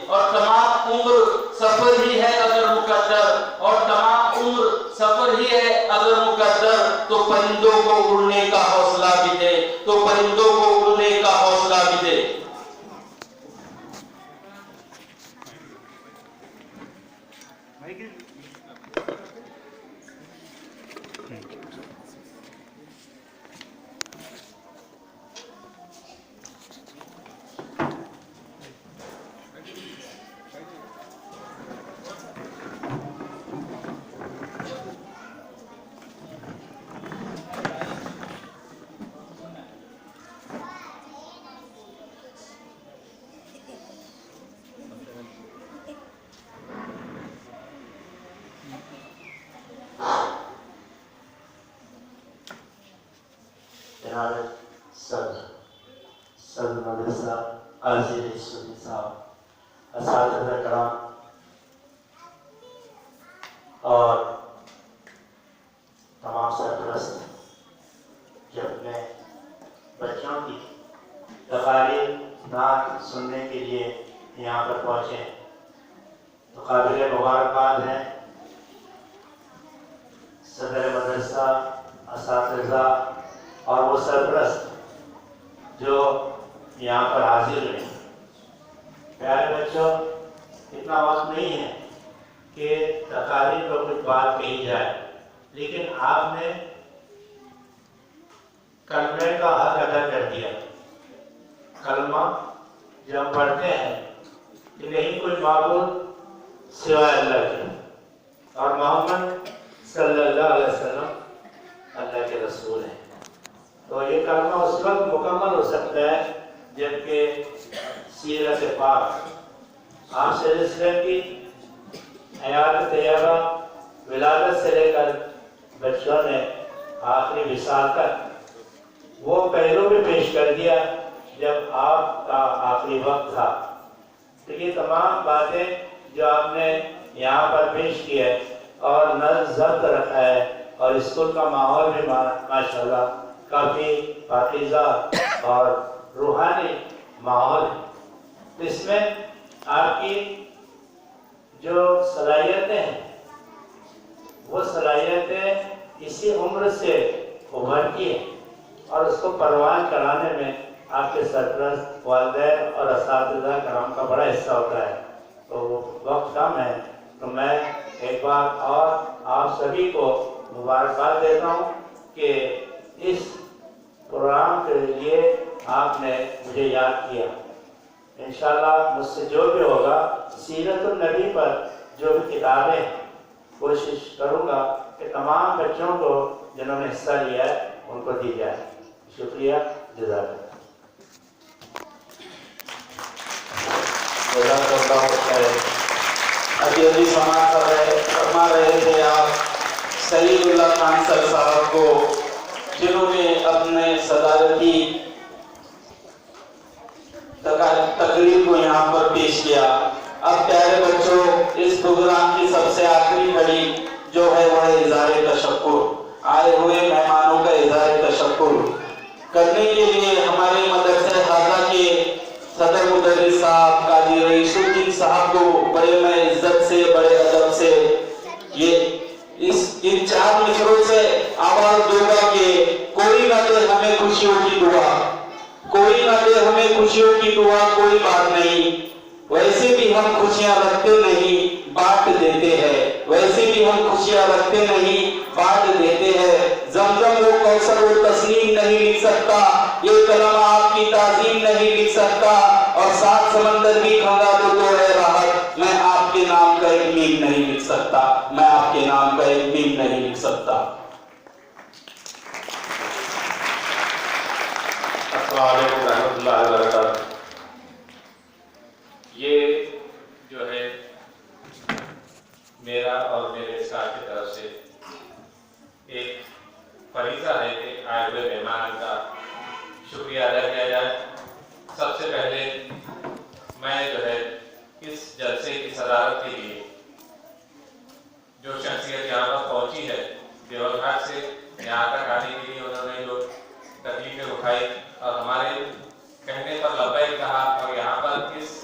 اور تمام عمر سفر ہی ہے اگر مقدر، اور تمام عمر سفر ہی ہے اگر مقدر، تو پرندوں کو اڑنے کا حوصلہ بھی دے، تو پرندوں کو اڑنے کا حوصلہ بھی دے۔ صدر مدرسہ قاضی رئیسوری صاحب، اساتذہ کرام اور تمام سرپرست، جب میں بچوں کی تقاریر نعت سننے کے لیے یہاں پر پہنچے تو قابل مبارکباد ہیں صدر مدرسہ، اساتذہ اور وہ سرپرست جو یہاں پر حاضر ہیں۔ پیارے بچوں، اتنا وقت نہیں ہے کہ تقاریر پر کچھ بات کہی جائے، لیکن آپ نے کلمے کا حق ادا کر دیا۔ کلمہ جو ہم پڑھتے ہیں کہ نہیں کوئی معبود سوائے اللہ کے، اور محمد صلی اللہ علیہ وسلم اللہ کے رسول ہیں، تو یہ کلمہ اس وقت مکمل ہو سکتا ہے جبکہ سیرت پاک آپ صلی اللہ علیہ وسلم کی حیات طیبہ ولادت سے لے کر بچوں نے آخری وصال تک وہ پہلو بھی پیش کر دیا جب آپ کا آخری وقت تھا۔ تو یہ تمام باتیں جو آپ نے یہاں پر پیش کی ہے اور نظم ضبط رکھا ہے، اور اسکول کا ماحول بھی ماشاءاللہ کافی پاکیزہ اور روحانی ماحول ہے، اس میں آپ کی جو صلاحیتیں ہیں وہ صلاحیتیں اسی عمر سے ابھرتی ہیں، اور اس کو پروان چڑھانے میں آپ کے سرپرست، والدین اور اساتذہ کرام کا بڑا حصہ ہوتا ہے۔ تو وقت کم ہے، تو میں ایک بار اور آپ سبھی کو مبارکباد دیتا ہوں کہ اس پروگرام کے لیے آپ نے مجھے یاد کیا۔ انشاءاللہ مجھ سے جو بھی ہوگا سیرت النبی پر جو بھی کتابیں، کوشش کروں گا کہ تمام بچوں کو جنہوں نے حصہ لیا ہے ان کو دی جائے۔ شکریہ، جزاک اللہ۔ ابھی سماعت فرما رہے تھے آپ سعید اللہ خان سر صاحب کو، جنہوں نے اپنے صدارتی تقریر کو یہاں پر پیش کیا۔ اب پیارے بچوں، اس پروگرام کی سب سے آخری کڑی جو ہے وہ ہے اظہار تشکر۔ آئے ہوئے مہمانوں کا اظہار تشکر کرنے کے لیے ہمارے مدرسہ خاصہ کے صدر مدرس صاحب قاضی رئیس الدین صاحب کو بڑے میں عزت سے، بڑے ادب سے ان 4 مصروں سے آواز دوں گا کہ کوئی نہ دے ہمیں خوشیوں کی دعا، کوئی نہ دے ہمیں خوشیوں کی دعا، کوئی بات نہیں، ویسے بھی ہم خوشیاں رکھتے نہیں بانٹ دیتے ہیں، ویسے بھی ہم خوشیاں رکھتے نہیں بانٹ دیتے ہیں۔ زمزم و کوثر و تسنیم نہیں لکھ سکتا، یہ کلمہ آپ کی تعظیم نہیں لکھ سکتا، اور 7 سمندر بھی کھنگا دو تو ہے راحت، میں آپ کے نام کا ایک میم نہیں لکھ سکتا، میں آپ کے نام کا ایک میم نہیں لکھ سکتا۔ السلام علیکم ورحمۃ اللہ وبرکاتہ۔ یہ جو ہے میرا اور میرے اسٹاف کی طرف سے ایک فریضہ ہے کہ آئے ہوئے مہمان کا شکریہ ادا کیا جائے۔ سب سے پہلے میں جو ہے اس جلسے کی صدارت کے لیے جو شخصیت یہاں پر پہنچی ہے دیوبند گھاٹ سے یہاں تک آنے کے لیے، انہوں نے جو تکلیفیں اٹھائی اور ہمارے کہنے پر لبیک کہا، اور یہاں پر اس